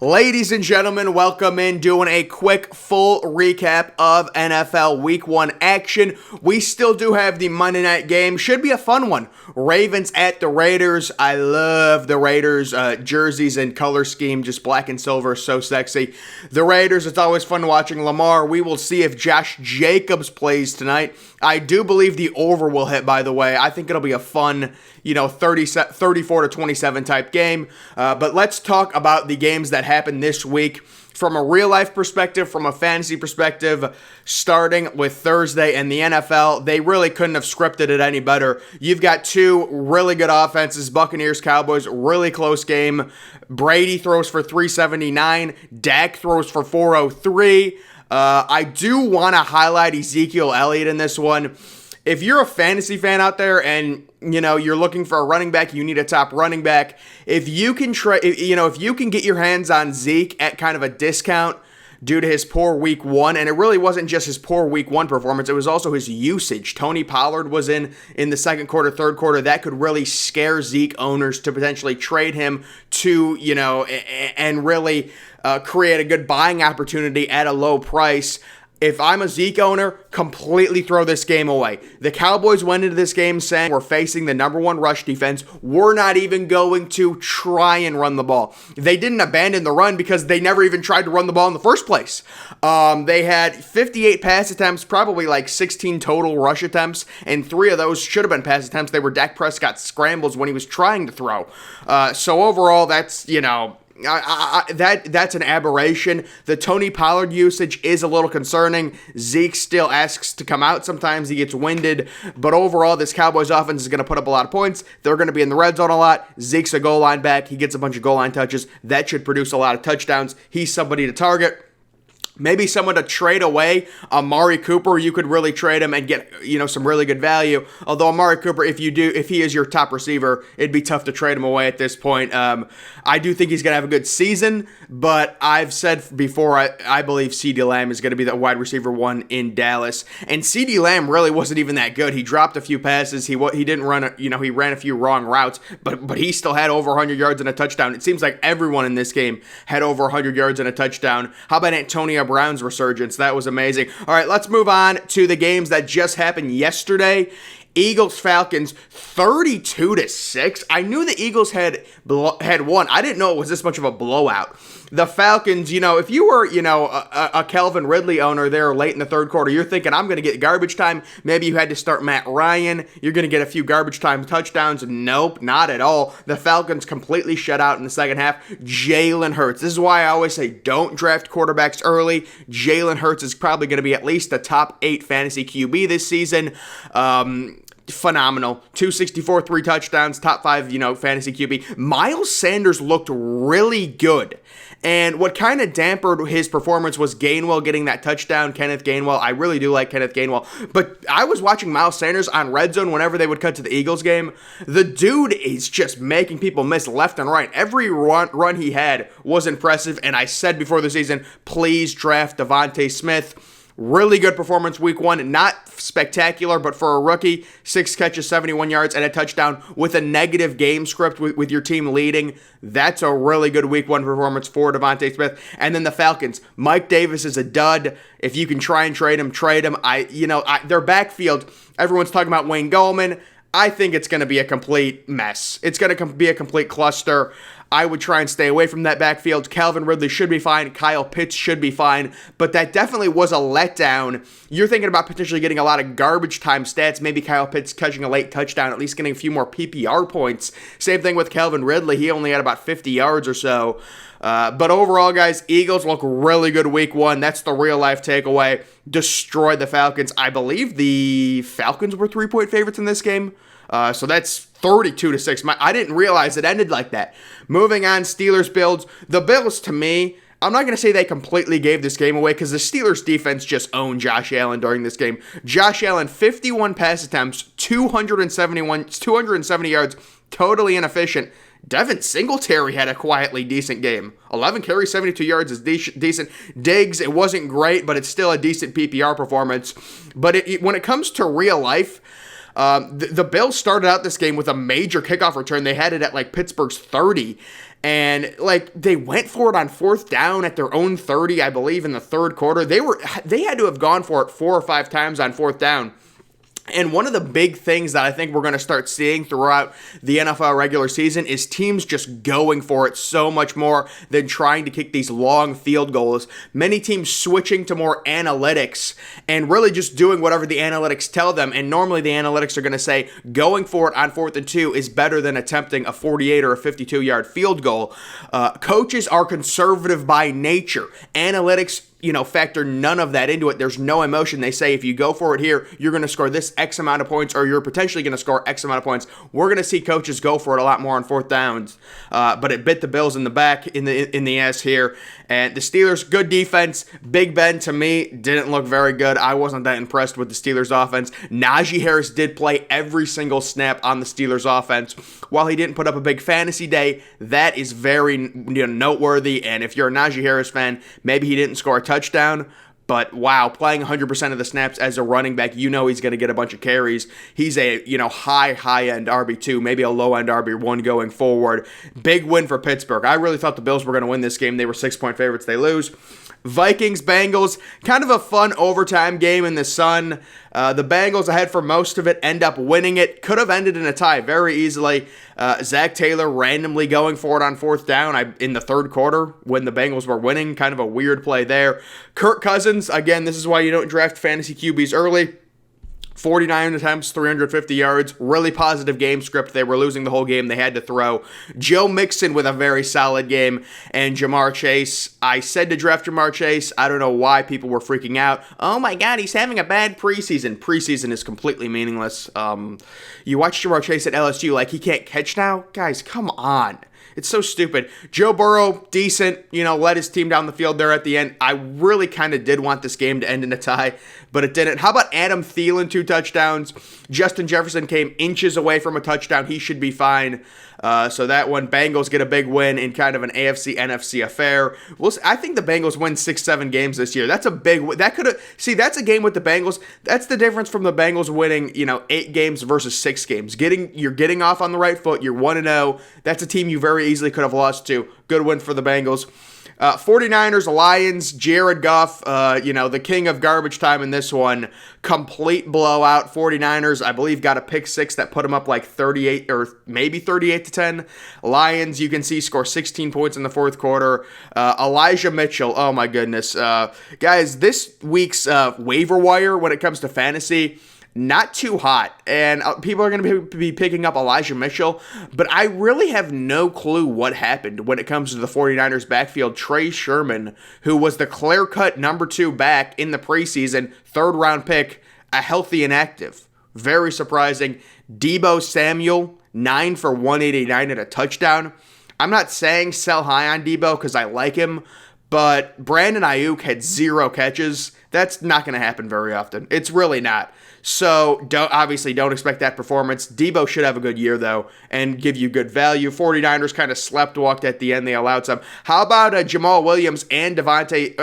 Ladies and gentlemen, welcome in. Doing a quick full recap of NFL Week 1 action. We still do have the Monday night game. Should be a fun one. Ravens at the Raiders. I love the Raiders jerseys and color scheme. Just black and silver, so sexy. The Raiders, it's always fun watching Lamar. We will see if Josh Jacobs plays tonight. I do believe the over will hit, by the way. I think it'll be a fun, 34 to 27 type game. But let's talk about the games that happened this week from a real life perspective, from a fantasy perspective, starting with Thursday and the NFL. They really couldn't have scripted it any better. You've got two really good offenses, Buccaneers, Cowboys, really close game. Brady throws for 379. Dak throws for 403. I do want to highlight Ezekiel Elliott in this one. If you're a fantasy fan out there and you're looking for a running back, you need a top running back. If you can if you can get your hands on Zeke at kind of a discount due to his poor week 1, and it really wasn't just his poor week 1 performance, it was also his usage. Tony Pollard was in the second quarter, third quarter. That could really scare Zeke owners to potentially trade him to, and really create a good buying opportunity at a low price. If I'm a Zeke owner, completely throw this game away. The Cowboys went into this game saying we're facing the number 1 rush defense. We're not even going to try and run the ball. They didn't abandon the run because they never even tried to run the ball in the first place. They had 58 pass attempts, probably like 16 total rush attempts, and 3 of those should have been pass attempts. They were Dak Prescott scrambles when he was trying to throw. So overall, that's, that's an aberration. The Tony Pollard usage is a little concerning. Zeke still asks to come out. Sometimes he gets winded. But overall, this Cowboys offense is going to put up a lot of points. They're going to be in the red zone a lot. Zeke's a goal line back. He gets a bunch of goal line touches. That should produce a lot of touchdowns. He's somebody to target. Maybe someone to trade away. Amari Cooper, you could really trade him and get, some really good value. Although Amari Cooper, if he is your top receiver, it'd be tough to trade him away at this point. I do think he's going to have a good season, but I've said before, I believe CeeDee Lamb is going to be the wide receiver 1 in Dallas. And CeeDee Lamb really wasn't even that good. He dropped a few passes. He didn't run, he ran a few wrong routes, but he still had over 100 yards and a touchdown. It seems like everyone in this game had over 100 yards and a touchdown. How about Antonio Brown's resurgence? That was amazing. All right, let's move on to the games that just happened yesterday. Eagles Falcons 32-6. I knew the Eagles had won. I didn't know it was this much of a blowout. The Falcons, if you were, a Calvin Ridley owner there late in the third quarter, you're thinking, I'm going to get garbage time. Maybe you had to start Matt Ryan. You're going to get a few garbage time touchdowns. Nope, not at all. The Falcons completely shut out in the second half. Jalen Hurts. This is why I always say don't draft quarterbacks early. Jalen Hurts is probably going to be at least a top 8 fantasy QB this season. Phenomenal. 264, 3 touchdowns, top 5, fantasy QB. Miles Sanders looked really good. And what kind of dampened his performance was Gainwell getting that touchdown, Kenneth Gainwell. I really do like Kenneth Gainwell. But I was watching Miles Sanders on Red Zone whenever they would cut to the Eagles game. The dude is just making people miss left and right. Every run he had was impressive. And I said before the season, please draft Devontae Smith. Really good performance week 1. Not spectacular, but for a rookie, 6 catches, 71 yards, and a touchdown with a negative game script with your team leading. That's a really good week 1 performance for Devontae Smith. And then the Falcons. Mike Davis is a dud. If you can try and trade him, trade him. Their backfield, everyone's talking about Wayne Gallman. I think it's going to be a complete mess. It's going to be a complete cluster. I would try and stay away from that backfield. Calvin Ridley should be fine. Kyle Pitts should be fine. But that definitely was a letdown. You're thinking about potentially getting a lot of garbage time stats. Maybe Kyle Pitts catching a late touchdown, at least getting a few more PPR points. Same thing with Calvin Ridley. He only had about 50 yards or so. But overall, guys, Eagles look really good week 1. That's the real-life takeaway. Destroyed the Falcons. I believe the Falcons were 3-point favorites in this game. So that's 32-6. I didn't realize it ended like that. Moving on, Steelers-Bills. The Bills, to me, I'm not going to say they completely gave this game away because the Steelers defense just owned Josh Allen during this game. Josh Allen, 51 pass attempts, 270 yards, totally inefficient. Devin Singletary had a quietly decent game. 11 carries, 72 yards is decent. Diggs, it wasn't great, but it's still a decent PPR performance. But when it comes to real life, The Bills started out this game with a major kickoff return. They had it at like Pittsburgh's 30. And like they went for it on fourth down at their own 30, I believe, in the third quarter. They had to have gone for it 4 or 5 times on fourth down. And one of the big things that I think we're going to start seeing throughout the NFL regular season is teams just going for it so much more than trying to kick these long field goals. Many teams switching to more analytics and really just doing whatever the analytics tell them. And normally the analytics are going to say going for it on 4th and 2 is better than attempting a 48 or a 52-yard field goal. Coaches are conservative by nature. Analytics factor none of that into it. There's no emotion. They say if you go for it here, you're going to score this X amount of points, or you're potentially going to score X amount of points. We're going to see coaches go for it a lot more on fourth downs, but it bit the Bills in the back, in the ass here. And the Steelers, good defense. Big Ben, to me, didn't look very good. I wasn't that impressed with the Steelers offense. Najee Harris did play every single snap on the Steelers offense. While he didn't put up a big fantasy day, that is very noteworthy. And if you're a Najee Harris fan, maybe he didn't score a touchdown, but wow, playing 100% of the snaps as a running back, he's going to get a bunch of carries. He's a high-end RB2, maybe a low-end RB1 going forward. Big win for Pittsburgh. I really thought the Bills were going to win this game. They were 6-point favorites. They lose. Vikings, Bengals, kind of a fun overtime game in the sun. The Bengals ahead for most of it, end up winning it. Could have ended in a tie very easily. Zach Taylor randomly going for it on fourth down in the third quarter when the Bengals were winning. Kind of a weird play there. Kirk Cousins, again, this is why you don't draft fantasy QBs early. 49 attempts, 350 yards, really positive game script. They were losing the whole game. They had to throw. Joe Mixon with a very solid game, and Jamar Chase. I said to draft Jamar Chase. I don't know why people were freaking out. Oh my God, he's having a bad preseason. Preseason is completely meaningless. You watch Jamar Chase at LSU, like he can't catch now? Guys, come on. It's so stupid. Joe Burrow, decent, led his team down the field there at the end. I really kind of did want this game to end in a tie, but it didn't. How about Adam Thielen, 2 touchdowns? Justin Jefferson came inches away from a touchdown. He should be fine. So that one, Bengals get a big win in kind of an AFC-NFC affair. I think the Bengals win 6-7 games this year. That's a big win. That's a game with the Bengals. That's the difference from the Bengals winning, 8 games versus 6 games. You're getting off on the right foot. You're 1-0. That's a team you very easily could have lost to. Good win for the Bengals. 49ers, Lions, Jared Goff, the king of garbage time in this one. Complete blowout. 49ers, I believe, got a pick 6 that put them up like 38 or maybe 38-10. Lions, you can see, score 16 points in the fourth quarter. Elijah Mitchell, oh my goodness. Guys, this week's waiver wire when it comes to fantasy, not too hot, and people are going to be picking up Elijah Mitchell, but I really have no clue what happened when it comes to the 49ers backfield. Trey Sherman, who was the clear-cut number 2 back in the preseason, 3rd-round pick, a healthy and active. Very surprising. Deebo Samuel, 9 for 189 and a touchdown. I'm not saying sell high on Deebo because I like him, but Brandon Ayuk had 0 catches. That's not going to happen very often. It's really not. So don't expect that performance. Deebo should have a good year, though, and give you good value. 49ers kind of sleptwalked at the end. They allowed some. How about Jamal Williams and DeAndre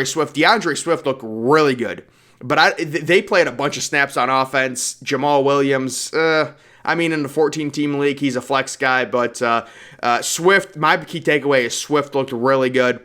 Swift? DeAndre Swift looked really good, but they played a bunch of snaps on offense. Jamal Williams, in the 14-team league, he's a flex guy, but Swift, my key takeaway is Swift looked really good.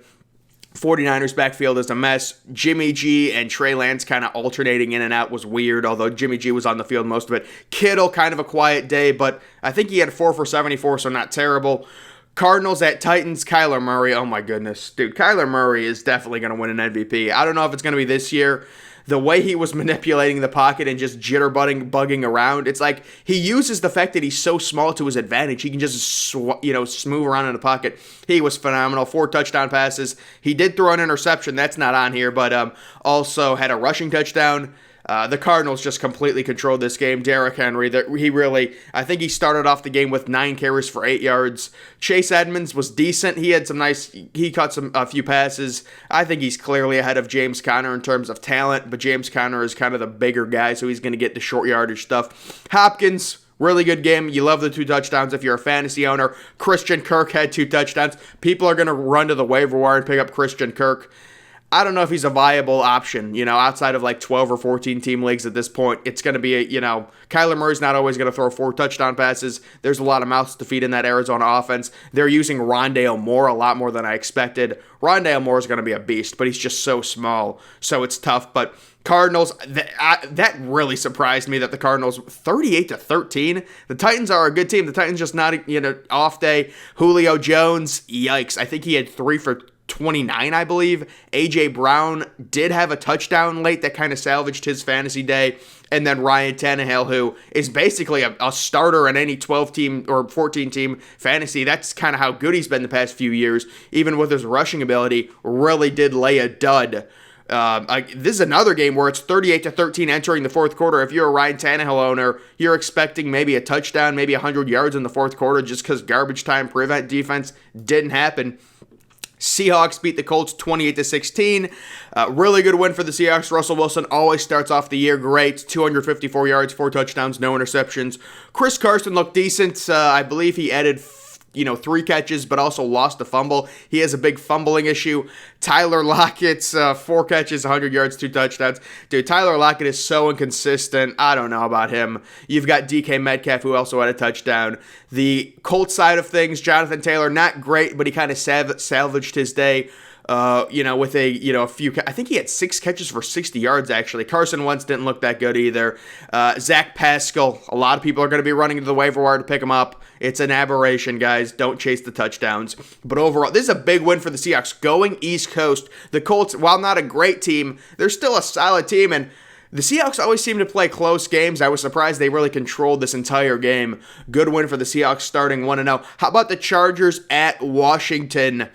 49ers backfield is a mess. Jimmy G and Trey Lance kind of alternating in and out was weird, although Jimmy G was on the field most of it. Kittle, kind of a quiet day, but I think he had 4 for 74, so not terrible. Cardinals at Titans, Kyler Murray. Oh my goodness. Dude, Kyler Murray is definitely going to win an MVP. I don't know if it's going to be this year. The way he was manipulating the pocket and just bugging around, it's like he uses the fact that he's so small to his advantage. He can just smooth around in the pocket. He was phenomenal. 4 touchdown passes. He did throw an interception. That's not on here, but also had a rushing touchdown. The Cardinals just completely controlled this game. Derrick Henry, I think he started off the game with 9 carries for 8 yards. Chase Edmonds was decent. He caught a few passes. I think he's clearly ahead of James Conner in terms of talent, but James Conner is kind of the bigger guy, so he's going to get the short yardage stuff. Hopkins, really good game. You love the 2 touchdowns if you're a fantasy owner. Christian Kirk had 2 touchdowns. People are going to run to the waiver wire and pick up Christian Kirk. I don't know if he's a viable option, outside of like 12 or 14 team leagues at this point. It's going to be, Kyler Murray's not always going to throw 4 touchdown passes. There's a lot of mouths to feed in that Arizona offense. They're using Rondale Moore a lot more than I expected. Rondale Moore is going to be a beast, but he's just so small, so it's tough. But Cardinals, that really surprised me that the Cardinals 38-13. The Titans are a good team. The Titans just not, off day. Julio Jones, yikes. I think he had 3 for 29, I believe. A.J. Brown did have a touchdown late that kind of salvaged his fantasy day. And then Ryan Tannehill, who is basically a starter in any 12-team or 14-team fantasy. That's kind of how good he's been the past few years. Even with his rushing ability, really did lay a dud. This is another game where it's 38-13 entering the fourth quarter. If you're a Ryan Tannehill owner, you're expecting maybe a touchdown, maybe 100 yards in the fourth quarter just because garbage time prevent defense didn't happen. Seahawks beat the Colts 28-16. Really good win for the Seahawks. Russell Wilson always starts off the year great. 254 yards, 4 touchdowns, no interceptions. Chris Carson looked decent. I believe he added 3 catches, but also lost a fumble. He has a big fumbling issue. Tyler Lockett's 4 catches, 100 yards, 2 touchdowns. Dude, Tyler Lockett is so inconsistent. I don't know about him. You've got DK Metcalf, who also had a touchdown. The Colts side of things, Jonathan Taylor, not great, but he kind of salvaged his day. With a few, I think he had 6 catches for 60 yards, actually. Carson Wentz didn't look that good either. Zach Pascal, a lot of people are going to be running to the waiver wire to pick him up. It's an aberration, guys. Don't chase the touchdowns. But overall, this is a big win for the Seahawks. Going East Coast, the Colts, while not a great team, they're still a solid team, and the Seahawks always seem to play close games. I was surprised they really controlled this entire game. Good win for the Seahawks, starting 1-0. How about the Chargers at Washington?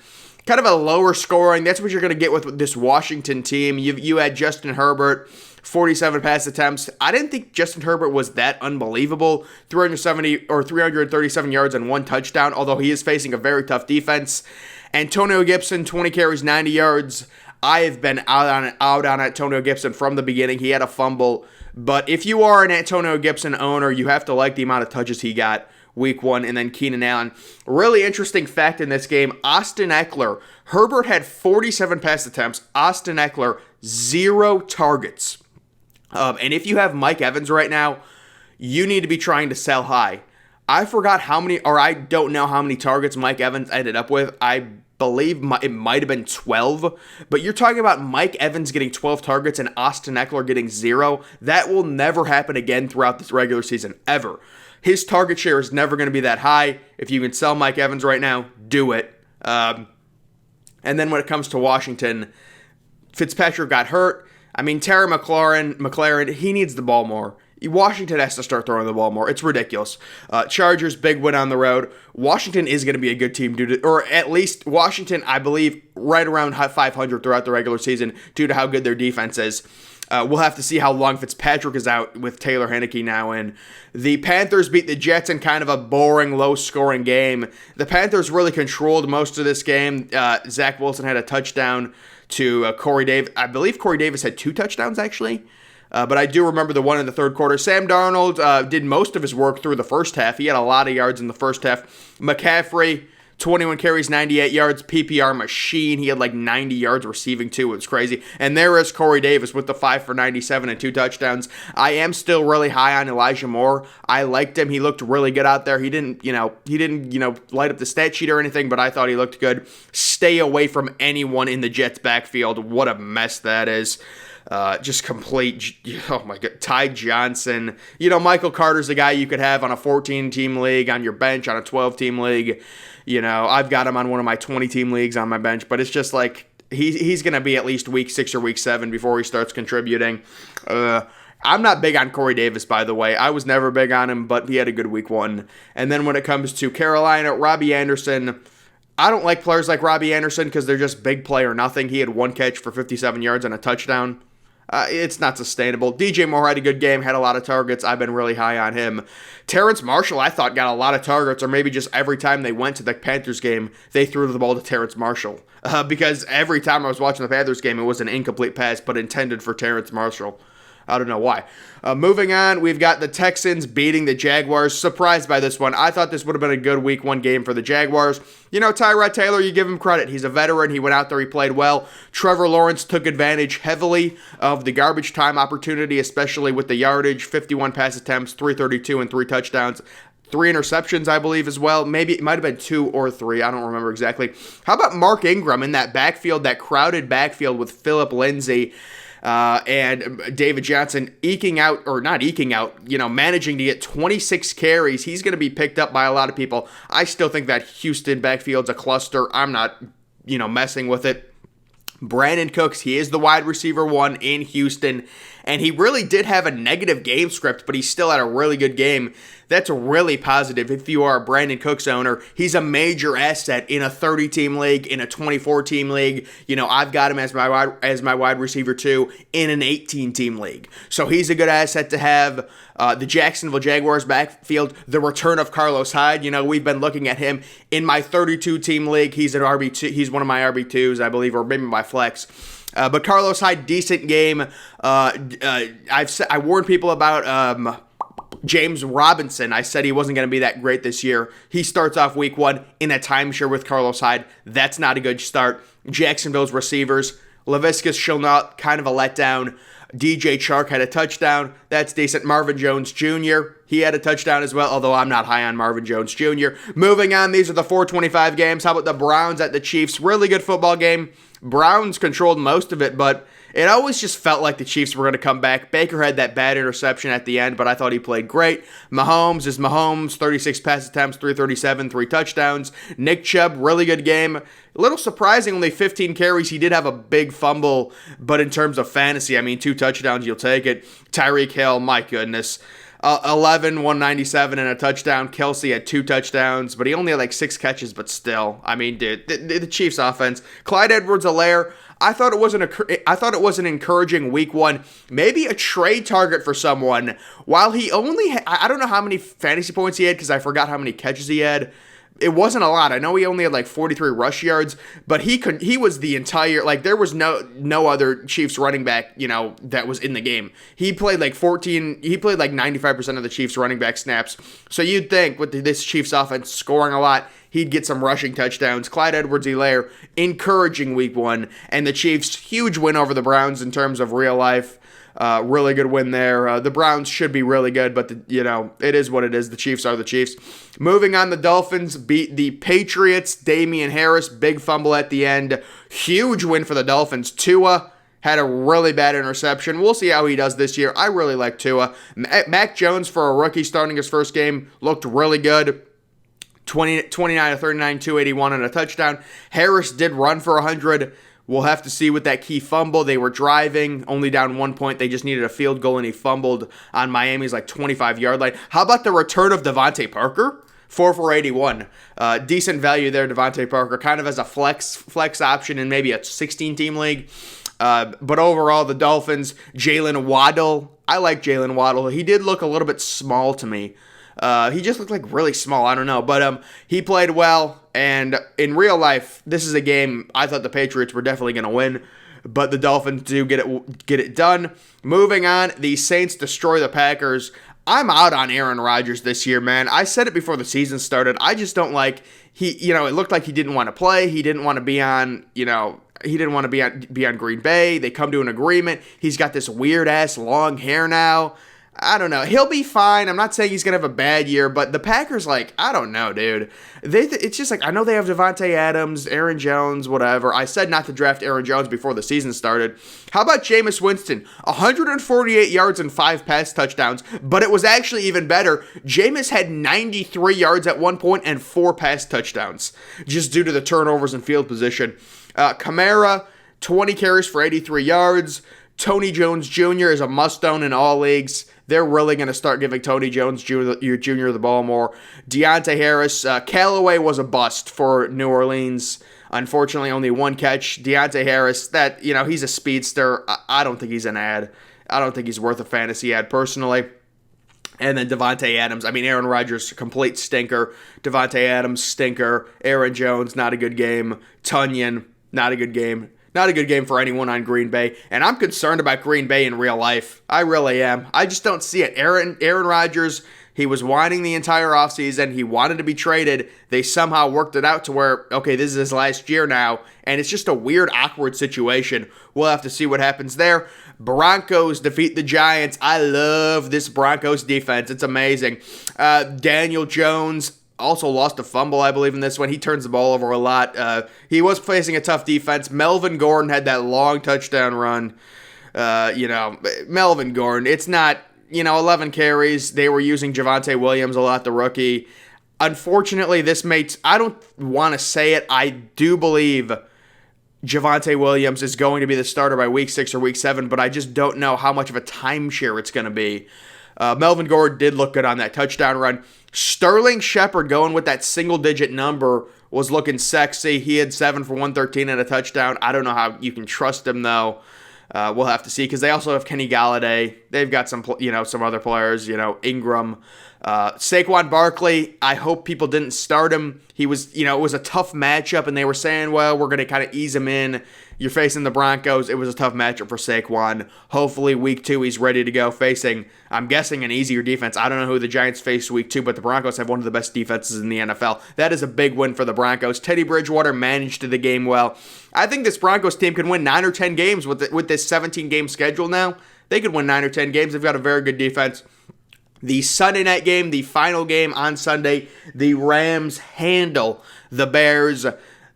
Kind of a lower scoring. That's what you're going to get with this Washington team. You had Justin Herbert, 47 pass attempts. I didn't think Justin Herbert was that unbelievable. 337 yards and 1 touchdown, although he is facing a very tough defense. Antonio Gibson, 20 carries, 90 yards. I have been out on Antonio Gibson from the beginning. He had a fumble. But if you are an Antonio Gibson owner, you have to like the amount of touches he got week 1, and then Keenan Allen. Really interesting fact in this game, Austin Eckler. Herbert had 47 pass attempts. Austin Eckler, 0 targets. And if you have Mike Evans right now, you need to be trying to sell high. I forgot how many, or I don't know how many targets Mike Evans ended up with. I believe it might have been 12, but you're talking about Mike Evans getting 12 targets and Austin Eckler getting 0. That will never happen again throughout this regular season, ever. His target share is never going to be that high. If you can sell Mike Evans right now, do it. And then when it comes to Washington, Fitzpatrick got hurt. I mean, Terry McLaurin, he needs the ball more. Washington has to start throwing the ball more. It's ridiculous. Chargers, big win on the road. Washington is going to be a good team or at least Washington, I believe, right around 500 throughout the regular season due to how good their defense is. We'll have to see how long Fitzpatrick is out with Taylor Heinicke now in. The Panthers beat the Jets in kind of a boring, low-scoring game. The Panthers really controlled most of this game. Zach Wilson had a touchdown to Corey Davis. I believe Corey Davis had 2 touchdowns, actually. But I do remember the one in the third quarter. Sam Darnold did most of his work through the first half. He had a lot of yards in the first half. McCaffrey, 21 carries, 98 yards, PPR machine. He had like 90 yards receiving too. It was crazy. And there is Corey Davis with the 5 for 97 and 2 touchdowns. I am still really high on Elijah Moore. I liked him. He looked really good out there. He didn't light up the stat sheet or anything, but I thought he looked good. Stay away from anyone in the Jets backfield. What a mess that is. Just complete, oh my God, Ty Johnson. Michael Carter's the guy you could have on a 14-team league, on your bench, on a 12-team league. I've got him on one of my 20-team leagues on my bench, but it's just like he's going to be at least week 6 or week 7 before he starts contributing. I'm not big on Corey Davis, by the way. I was never big on him, but he had a good week 1. And then when it comes to Carolina, Robbie Anderson, I don't like players like Robbie Anderson because they're just big play or nothing. He had 1 catch for 57 yards and a touchdown. It's not sustainable. DJ Moore had a good game, had a lot of targets. I've been really high on him. Terrence Marshall, I thought, got a lot of targets, or maybe just every time they went to the Panthers game, they threw the ball to Terrence Marshall. Because every time I was watching the Panthers game, it was an incomplete pass, but intended for Terrence Marshall. I don't know why. Moving on, we've got the Texans beating the Jaguars. Surprised by this one. I thought this would have been a good week 1 game for the Jaguars. You know, Tyrod Taylor, you give him credit. He's a veteran. He went out there. He played well. Trevor Lawrence took advantage heavily of the garbage time opportunity, especially with the yardage. 51 pass attempts, 332 and 3 touchdowns. 3 interceptions, I believe, as well. Maybe it might have been 2 or 3. I don't remember exactly. How about Mark Ingram in that backfield, that crowded backfield with Phillip Lindsay and David Johnson managing to get 26 carries. He's going to be picked up by a lot of people. I still think that Houston backfield's a cluster. I'm not, messing with it. Brandon Cooks, he is the wide receiver 1 in Houston, and he really did have a negative game script, but he still had a really good game. That's really positive if you are a Brandon Cooks owner. He's a major asset in a 30-team league, in a 24-team league. I've got him as my wide receiver 2 in an 18-team league. So he's a good asset to have. The Jacksonville Jaguars backfield, the return of Carlos Hyde. We've been looking at him in my 32-team league. He's an RB2. He's one of my RB2s, I believe, or maybe my flex. But Carlos Hyde, decent game. I warned people about James Robinson. I said he wasn't going to be that great this year. He starts off week 1 in a timeshare with Carlos Hyde. That's not a good start. Jacksonville's receivers, Laviska Shenault, kind of a letdown. DJ Chark had a touchdown. That's decent. Marvin Jones Jr., he had a touchdown as well, although I'm not high on Marvin Jones Jr. Moving on, these are the 425 games. How about the Browns at the Chiefs? Really good football game. Browns controlled most of it, but it always just felt like the Chiefs were going to come back. Baker had that bad interception at the end, but I thought he played great. Mahomes is Mahomes, 36 pass attempts, 337, 3 touchdowns. Nick Chubb, really good game. A little surprising, only 15 carries. He did have a big fumble, but in terms of fantasy, 2 touchdowns, you'll take it. Tyreek Hill, my goodness. 11, 197, and a touchdown. Kelsey had 2 touchdowns, but he only had 6 catches, but still. Dude, the Chiefs offense. Clyde Edwards-Helaire, I thought it was an encouraging week 1, maybe a trade target for someone. While he only I don't know how many fantasy points he had because I forgot how many catches he had. It wasn't a lot. I know he only had 43 rush yards, but he was the entire, there was no other Chiefs running back, that was in the game. He played 95% of the Chiefs running back snaps. So you'd think with this Chiefs offense scoring a lot, he'd get some rushing touchdowns. Clyde Edwards-Helaire, encouraging week 1, and the Chiefs, huge win over the Browns in terms of real life. Really good win there. The Browns should be really good, but it is what it is. The Chiefs are the Chiefs. Moving on, the Dolphins beat the Patriots. Damian Harris, big fumble at the end. Huge win for the Dolphins. Tua had a really bad interception. We'll see how he does this year. I really like Tua. Mac Jones, for a rookie starting his first game, looked really good. 29 to 39, 281 and a touchdown. Harris did run for 100. We'll have to see with that key fumble. They were driving, only down 1 point. They just needed a field goal, and he fumbled on Miami's 25-yard line. How about the return of Devontae Parker? 4 for 81. Decent value there, Devontae Parker, kind of as a flex option in maybe a 16-team league. But overall, the Dolphins, Jalen Waddle. I like Jalen Waddle. He did look a little bit small to me. He just looked really small. I don't know. But he played well. And in real life, this is a game I thought the Patriots were definitely going to win. But the Dolphins do get it done. Moving on, the Saints destroy the Packers. I'm out on Aaron Rodgers this year, man. I said it before the season started. I just don't like it looked like he didn't want to play. He didn't want to be on, he didn't want to be on Green Bay. They come to an agreement. He's got this weird-ass long hair now. I don't know. He'll be fine. I'm not saying he's going to have a bad year, but the Packers, I don't know, dude. It's just I know they have Devontae Adams, Aaron Jones, whatever. I said not to draft Aaron Jones before the season started. How about Jameis Winston? 148 yards and 5 pass touchdowns, but it was actually even better. Jameis had 93 yards at one point and 4 pass touchdowns, just due to the turnovers and field position. Kamara, 20 carries for 83 yards. Tony Jones Jr. is a must-own in all leagues. They're really going to start giving Tony Jones Jr. the ball more. Deontay Harris, Callaway was a bust for New Orleans. Unfortunately, only 1 catch. Deontay Harris, he's a speedster. I don't think he's an ad. I don't think he's worth a fantasy ad personally. And then Devontae Adams. Aaron Rodgers, complete stinker. Devontae Adams, stinker. Aaron Jones, not a good game. Tunyon, not a good game. Not a good game for anyone on Green Bay. And I'm concerned about Green Bay in real life. I really am. I just don't see it. Aaron Rodgers, he was whining the entire offseason. He wanted to be traded. They somehow worked it out to where, okay, this is his last year now. And it's just a weird, awkward situation. We'll have to see what happens there. Broncos defeat the Giants. I love this Broncos defense. It's amazing. Daniel Jones also lost a fumble, I believe, in this one. He turns the ball over a lot. He was facing a tough defense. Melvin Gordon had that long touchdown run. Melvin Gordon, it's not, 11 carries. They were using Javonte Williams a lot, the rookie. Unfortunately, I don't want to say it. I do believe Javonte Williams is going to be the starter by week 6 or week 7, but I just don't know how much of a timeshare it's going to be. Melvin Gordon did look good on that touchdown run. Sterling Shepard going with that single-digit number was looking sexy. He had 7 for 113 and a touchdown. I don't know how you can trust him, though. We'll have to see, because they also have Kenny Galladay. They've got some other players, Ingram. Saquon Barkley, I hope people didn't start him. He was, it was a tough matchup, and they were saying, well, we're going to kind of ease him in. You're facing the Broncos. It was a tough matchup for Saquon. Hopefully, week 2, he's ready to go facing, I'm guessing, an easier defense. I don't know who the Giants face week 2, but the Broncos have one of the best defenses in the NFL. That is a big win for the Broncos. Teddy Bridgewater managed the game well. I think this Broncos team can win 9 or 10 games with this 17-game schedule now. They could win 9 or 10 games. They've got a very good defense. The Sunday night game, the final game on Sunday, the Rams handle the Bears.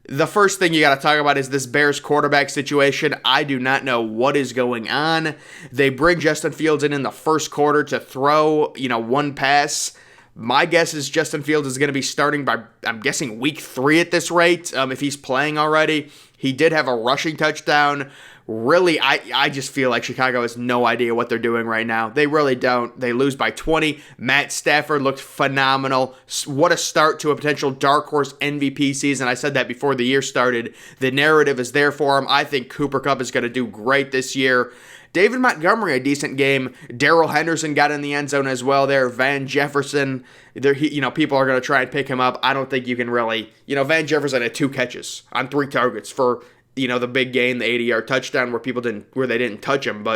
The first thing you got to talk about is this Bears quarterback situation. I do not know what is going on. They bring Justin Fields in the first quarter to throw, one pass. My guess is Justin Fields is going to be starting by, I'm guessing, week 3 at this rate, if he's playing already. He did have a rushing touchdown. Really, I just feel like Chicago has no idea what they're doing right now. They really don't. They lose by 20. Matt Stafford looked phenomenal. What a start to a potential dark horse MVP season. I said that before the year started. The narrative is there for him. I think Cooper Kupp is going to do great this year. David Montgomery, a decent game. Darrell Henderson got in the end zone as well there. Van Jefferson, people are going to try and pick him up. I don't think you can really, Van Jefferson had 2 catches on 3 targets for, the big gain, the 80-yard touchdown where they didn't touch him,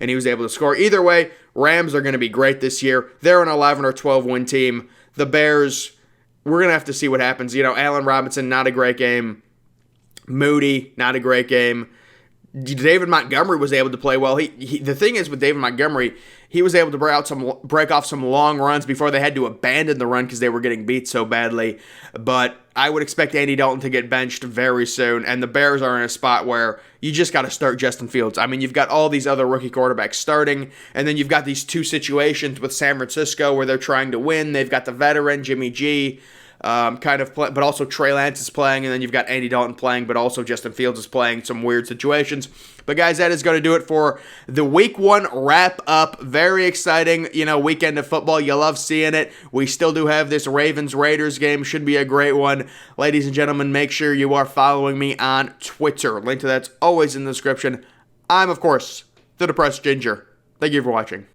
and he was able to score. Either way, Rams are going to be great this year. They're an 11 or 12 win team. The Bears, we're going to have to see what happens. Allen Robinson, not a great game. Moody, not a great game. David Montgomery was able to play well. The thing is with David Montgomery, he was able to break off some long runs before they had to abandon the run because they were getting beat so badly. But I would expect Andy Dalton to get benched very soon, and the Bears are in a spot where you just got to start Justin Fields. I mean, you've got all these other rookie quarterbacks starting, and then you've got these 2 situations with San Francisco where they're trying to win. They've got the veteran Jimmy G, but also Trey Lance is playing, and then you've got Andy Dalton playing, but also Justin Fields is playing some weird situations. But guys, that is going to do it for the week 1 wrap up. Very exciting, weekend of football. You love seeing it. We still do have this Ravens-Raiders game. Should be a great one. Ladies and gentlemen, make sure you are following me on Twitter. Link to that's always in the description. I'm, of course, the Depressed Ginger. Thank you for watching.